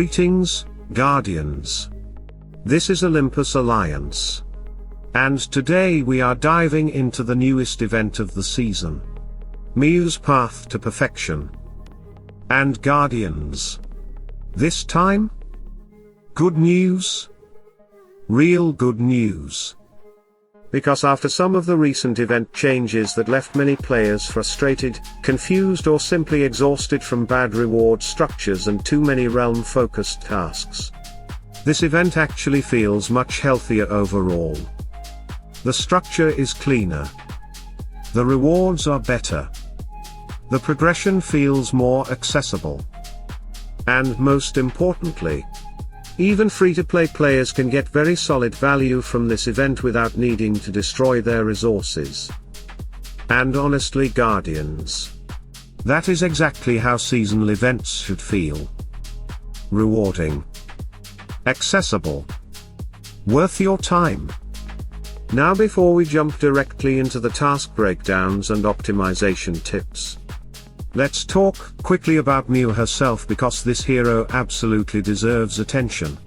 Greetings, Guardians. This is Olympus Alliance. And today we are diving into the newest event of the season. Miyu's Path to Perfection. And Guardians. This time? Good news? Real good news. Because after some of the recent event changes that left many players frustrated, confused or simply exhausted from bad reward structures and too many realm-focused tasks, this event actually feels much healthier overall. The structure is cleaner. The rewards are better. The progression feels more accessible. And most importantly, even free-to-play players can get very solid value from this event without needing to destroy their resources. And honestly, Guardians, that is exactly how seasonal events should feel. Rewarding. Accessible. Worth your time. Now before we jump directly into the task breakdowns and optimization tips, let's talk quickly about Miyu herself, because this hero absolutely deserves attention.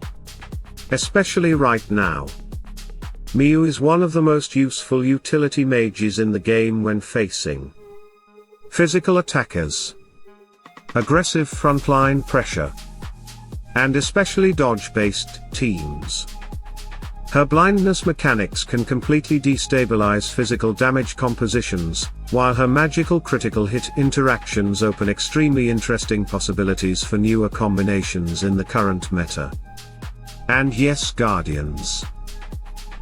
Especially right now. Miyu is one of the most useful utility mages in the game when facing physical attackers, aggressive frontline pressure, and especially dodge-based teams. Her blindness mechanics can completely destabilize physical damage compositions, while her magical critical hit interactions open extremely interesting possibilities for newer combinations in the current meta. And yes, Guardians,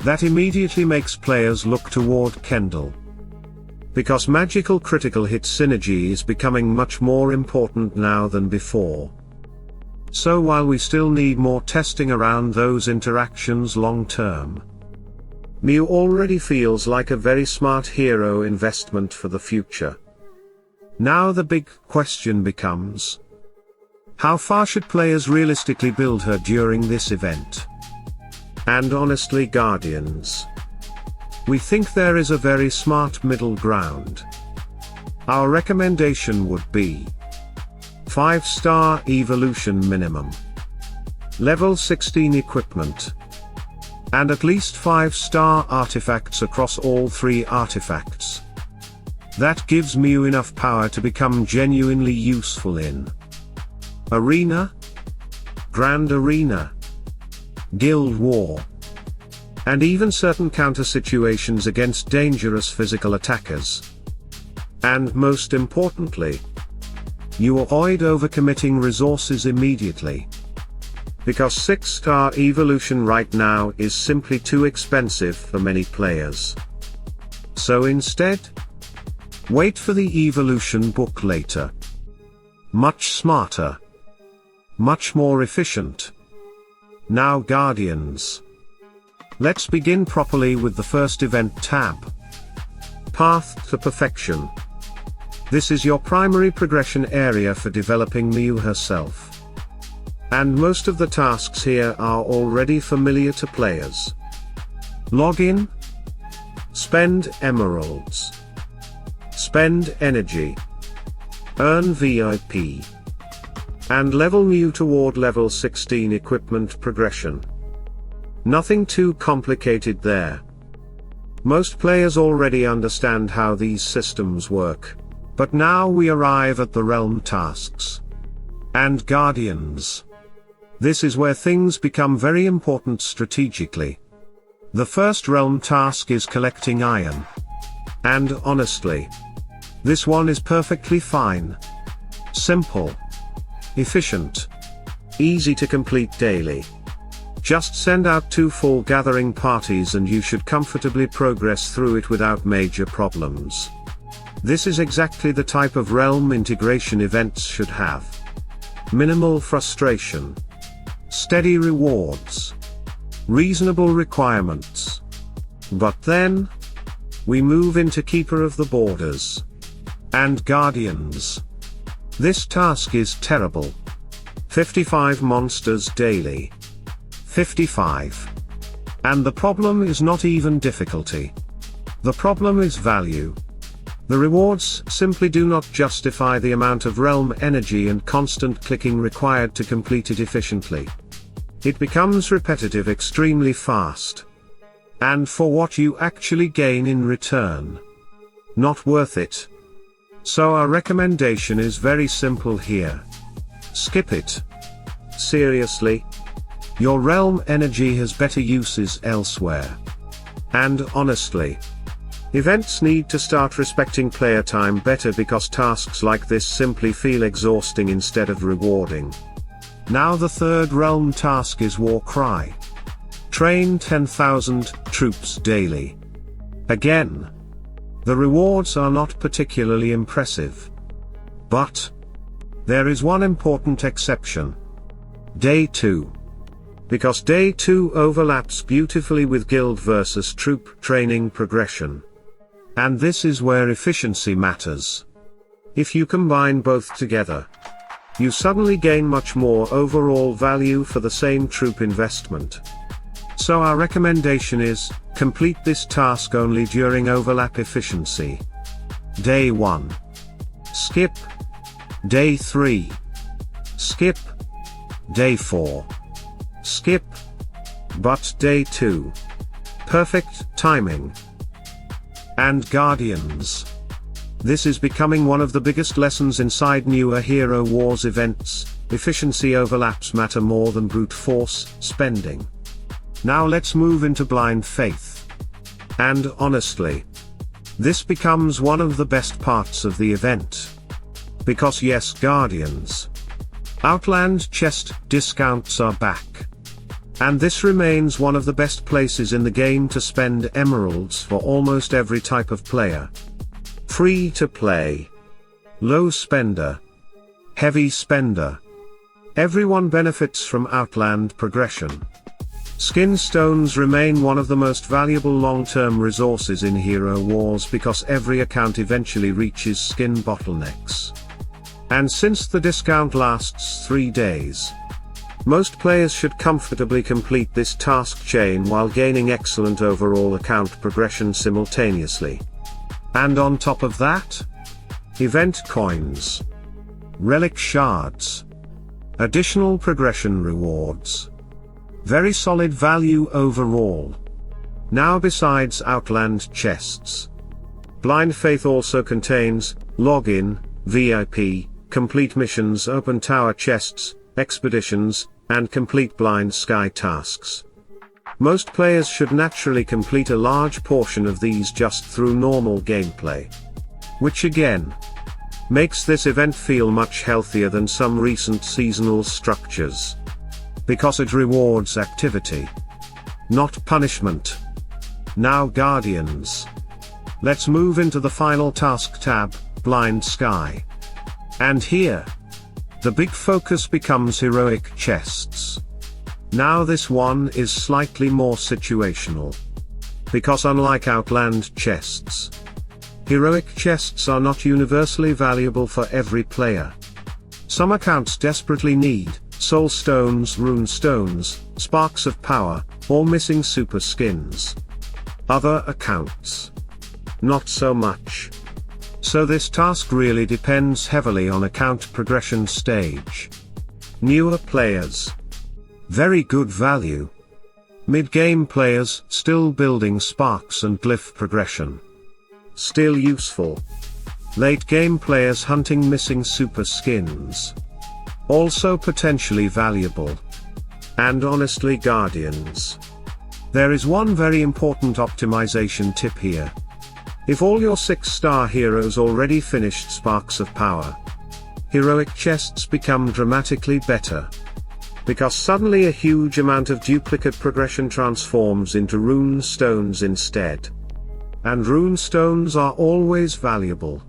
that immediately makes players look toward Kendall. Because magical critical hit synergy is becoming much more important now than before. So while we still need more testing around those interactions long term, Miyu already feels like a very smart hero investment for the future. Now the big question becomes, how far should players realistically build her during this event? And honestly, Guardians, we think there is a very smart middle ground. Our recommendation would be 5-star evolution minimum, level 16 equipment, and at least 5-star artifacts across all 3 artifacts. That gives Miyu enough power to become genuinely useful in Arena, Grand Arena, Guild War, and even certain counter situations against dangerous physical attackers. And most importantly, you avoid overcommitting resources immediately. Because 6-star evolution right now is simply too expensive for many players. So instead, wait for the evolution book later. Much smarter. Much more efficient. Now, Guardians, let's begin properly with the first event tab. Path to Perfection. This is your primary progression area for developing Miyu herself. And most of the tasks here are already familiar to players. Log in. Spend emeralds. Spend energy. Earn VIP. And level Miyu toward level 16 equipment progression. Nothing too complicated there. Most players already understand how these systems work. But now we arrive at the realm tasks. And Guardians, this is where things become very important strategically. The first realm task is collecting iron. And honestly, this one is perfectly fine. Simple. Efficient. Easy to complete daily. Just send out 2 full gathering parties and you should comfortably progress through it without major problems. This is exactly the type of realm integration events should have. Minimal frustration. Steady rewards. Reasonable requirements. But then, we move into Keeper of the Borders. And Guardians, this task is terrible. 55 monsters daily. 55. And the problem is not even difficulty. The problem is value. The rewards simply do not justify the amount of realm energy and constant clicking required to complete it efficiently. It becomes repetitive extremely fast. And for what you actually gain in return, not worth it. So our recommendation is very simple here. Skip it. Seriously? Your realm energy has better uses elsewhere. And honestly, events need to start respecting player time better because tasks like this simply feel exhausting instead of rewarding. Now the third realm task is War Cry. Train 10,000 troops daily. Again, the rewards are not particularly impressive. But there is one important exception. Day 2. Because Day 2 overlaps beautifully with guild versus troop training progression. And this is where efficiency matters. If you combine both together, you suddenly gain much more overall value for the same troop investment. So our recommendation is, complete this task only during overlap efficiency. Day 1. Skip. Day 3. Skip. Day 4. Skip. But Day 2. Perfect timing. And Guardians. This is becoming one of the biggest lessons inside newer Hero Wars events. Efficiency overlaps matter more than brute force spending. Now let's move into Blind Faith. And honestly, this becomes one of the best parts of the event. Because yes, Guardians. Outland Chest discounts are back. And this remains one of the best places in the game to spend emeralds for almost every type of player. Free to play. Low spender. Heavy spender. Everyone benefits from Outland progression. Skin stones remain one of the most valuable long-term resources in Hero Wars because every account eventually reaches skin bottlenecks. And since the discount lasts 3 days, most players should comfortably complete this task chain while gaining excellent overall account progression simultaneously. And on top of that, event coins, relic shards, additional progression rewards. Very solid value overall. Now besides Outland Chests, Blind Faith also contains login, VIP, complete missions, open tower chests, expeditions, and complete blind sky tasks. Most players should naturally complete a large portion of these just through normal gameplay. Which again, makes this event feel much healthier than some recent seasonal structures. Because it rewards activity, not punishment. Now Guardians. Let's move into the final task tab, Blind Sky. And here, the big focus becomes Heroic Chests. Now this one is slightly more situational. Because unlike Outland Chests, Heroic Chests are not universally valuable for every player. Some accounts desperately need soul stones, rune stones, sparks of power, or missing super skins. Other accounts, not so much. So this task really depends heavily on account progression stage. Newer players, very good value. Mid-game players, still building sparks and glyph progression, still useful. Late game players hunting missing super skins, also potentially valuable. And honestly, Guardians. There is one very important optimization tip here. If all your 6-star heroes already finished Sparks of Power, Heroic Chests become dramatically better. Because suddenly a huge amount of duplicate progression transforms into rune stones instead. And rune stones are always valuable.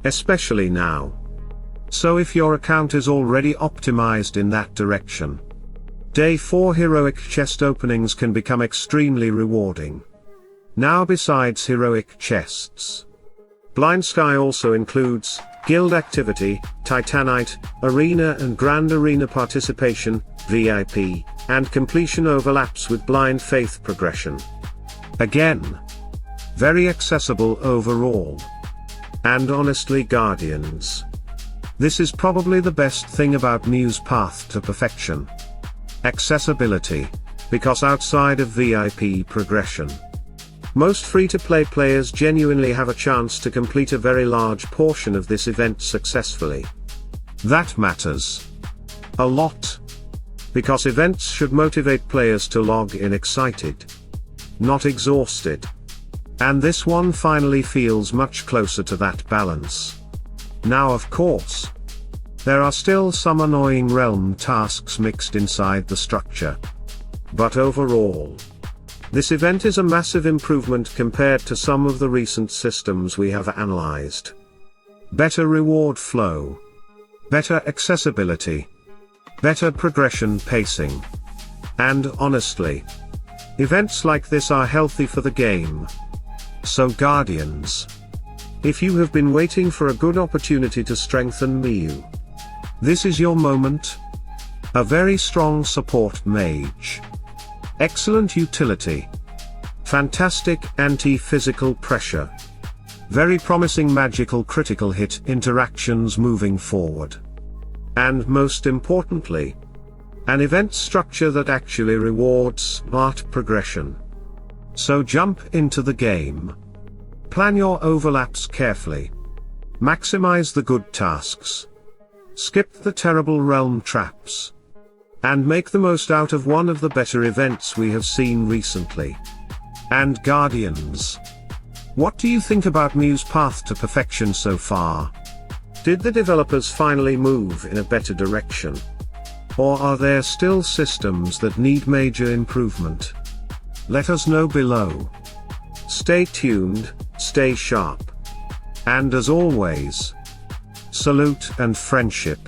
Especially now. So if your account is already optimized in that direction, Day 4 Heroic Chest openings can become extremely rewarding. Now besides Heroic Chests, Blind Sky also includes Guild Activity, Titanite, Arena and Grand Arena participation, VIP, and completion overlaps with Blind Faith progression. Again, very accessible overall. And honestly, Guardians, this is probably the best thing about Mew's Path to Perfection. Accessibility. Because outside of VIP progression, most free-to-play players genuinely have a chance to complete a very large portion of this event successfully. That matters a lot. Because events should motivate players to log in excited, not exhausted. And this one finally feels much closer to that balance. Now, of course, there are still some annoying realm tasks mixed inside the structure. But overall, this event is a massive improvement compared to some of the recent systems we have analyzed. Better reward flow, better accessibility, better progression pacing. And honestly, events like this are healthy for the game. So Guardians, if you have been waiting for a good opportunity to strengthen Mew, this is your moment. A very strong support mage, excellent utility, fantastic anti-physical pressure, very promising magical critical hit interactions moving forward. And most importantly, an event structure that actually rewards smart progression. So jump into the game. Plan your overlaps carefully. Maximize the good tasks. Skip the terrible realm traps. And make the most out of one of the better events we have seen recently. And Guardians, what do you think about Mew's Path to Perfection so far? Did the developers finally move in a better direction? Or are there still systems that need major improvement? Let us know below. Stay tuned, stay sharp. And as always, salute and friendship.